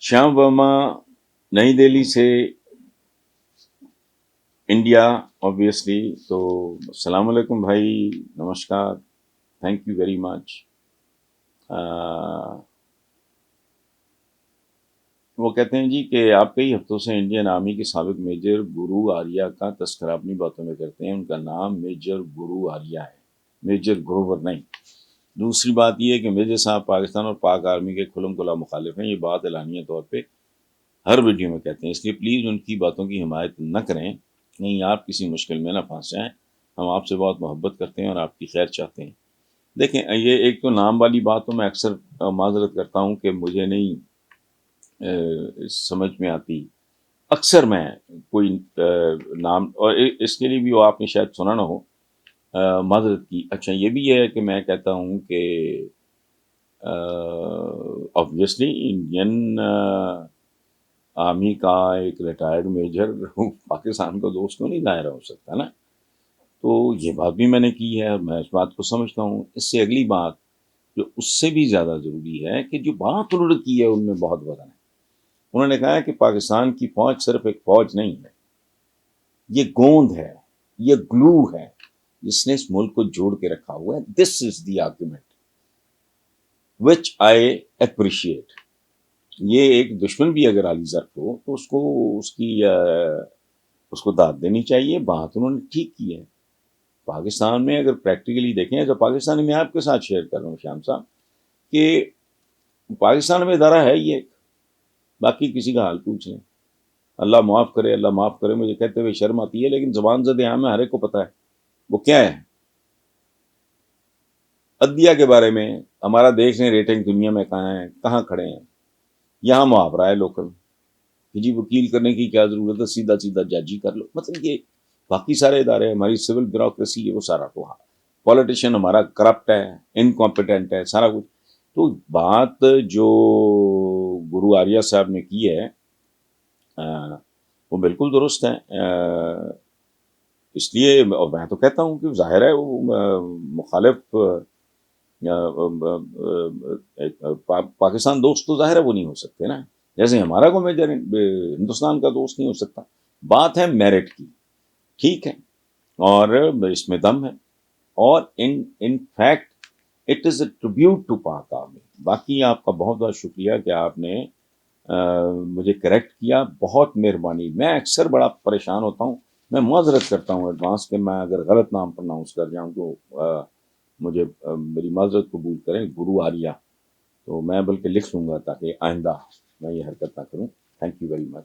श्याम वर्मा, नई दिल्ली से India obviously. तो अस्सलाम वालेकुम भाई, नमस्कार, थैंक यू वेरी मच। वो कहते हैं जी कि आप कई हफ्तों से इंडियन आर्मी के साबिक मेजर गुरु आर्या का तस्करा अपनी बातों में करते हैं। उनका नाम मेजर गुरु आर्या है, मेजर ग्रोवर नहीं। दूसरी बात यह है कि मेजर साहब पाकिस्तान और पाक आर्मी के खुलम खुला मुखालिफ हैं। ये बात एलानिया तौर पे हर वीडियो में कहते हैं, इसलिए प्लीज़ उनकी बातों की हिमायत न करें, नहीं आप किसी मुश्किल में ना फंस जाएं। हम आपसे बहुत मोहब्बत करते हैं और आपकी खैर चाहते हैं। देखें, ये एक तो नाम वाली बात तो मैं अक्सर माजरत करता हूँ कि मुझे नहीं समझ में आती। अक्सर मैं कोई नाम, और इसके लिए भी वो आपने शायद सुना ना हो, माजरत की। अच्छा, ये भी है कि मैं कहता हूँ कि ऑब्वियसली इंडियन आर्मी का एक रिटायर्ड मेजर पाकिस्तान को दोस्त क्यों नहीं दायरा हो सकता ना। तो ये बात भी मैंने की है और मैं इस बात को समझता हूँ। इससे अगली बात जो उससे भी ज़्यादा ज़रूरी है कि जो बात उन्होंने की है उनमें बहुत वजन है। उन्होंने कहा है कि पाकिस्तान की फौज सिर्फ एक फौज नहीं है, ये गोंद है, ये ग्लू है जिसने इस मुल्क को जोड़ के रखा हुआ है। This is the argument which I appreciate. ये एक दुश्मन भी अगर अली ज़र हो तो उसको उसको दाद देनी चाहिए। बात उन्होंने ठीक की है। पाकिस्तान में अगर प्रैक्टिकली देखें, तो पाकिस्तान में आपके साथ शेयर कर रहा हूँ श्याम साहब कि पाकिस्तान में इदारा है ये, बाकी किसी का हाल पूछ लें। अल्लाह माफ़ करे, अल्लाह माफ़ करे, मुझे कहते हुए शर्म आती है, लेकिन ज़बान ज़द यहाँ में हर एक को पता है वो क्या है। अदलिया के बारे में हमारा देश ने रेटिंग दुनिया में कहाँ है, कहाँ खड़े हैं। यहाँ मुहावरा है लोकल कि जी वकील करने की क्या ज़रूरत है, सीधा सीधा जज ही कर लो। मतलब ये बाकी सारे इदारे, हमारी सिविल ब्यूरोक्रेसी है, वो सारा तो हाँ, पॉलिटिशियन हमारा करप्ट है, इनकॉम्पिटेंट है, सारा कुछ। तो बात जो गुरु आर्या साहब ने की है वो बिल्कुल दुरुस्त है। इसलिए और मैं तो कहता हूँ कि जाहिर है वो मुखालिफ पाकिस्तान दोस्त तो जाहिर है वो नहीं हो सकते ना, जैसे हमारा को मेजर हिंदुस्तान का दोस्त नहीं हो सकता। बात है मेरिट की, ठीक है, और इसमें दम है, और in fact it is a tribute to Pak army. बाकी आपका बहुत बहुत शुक्रिया कि आपने मुझे करेक्ट किया, बहुत मेहरबानी। मैं अक्सर बड़ा परेशान होता हूँ, मैं माजरत करता हूँ एडवांस के मैं अगर गलत नाम प्रोनाउंस कर जाऊँ तो मुझे मेरी माजरत कबूल करें। गुरु आर्या तो मैं बल्कि लिख लूँगा ताकि आइंदा मैं ये हरकत ना करूँ। Thank you very much.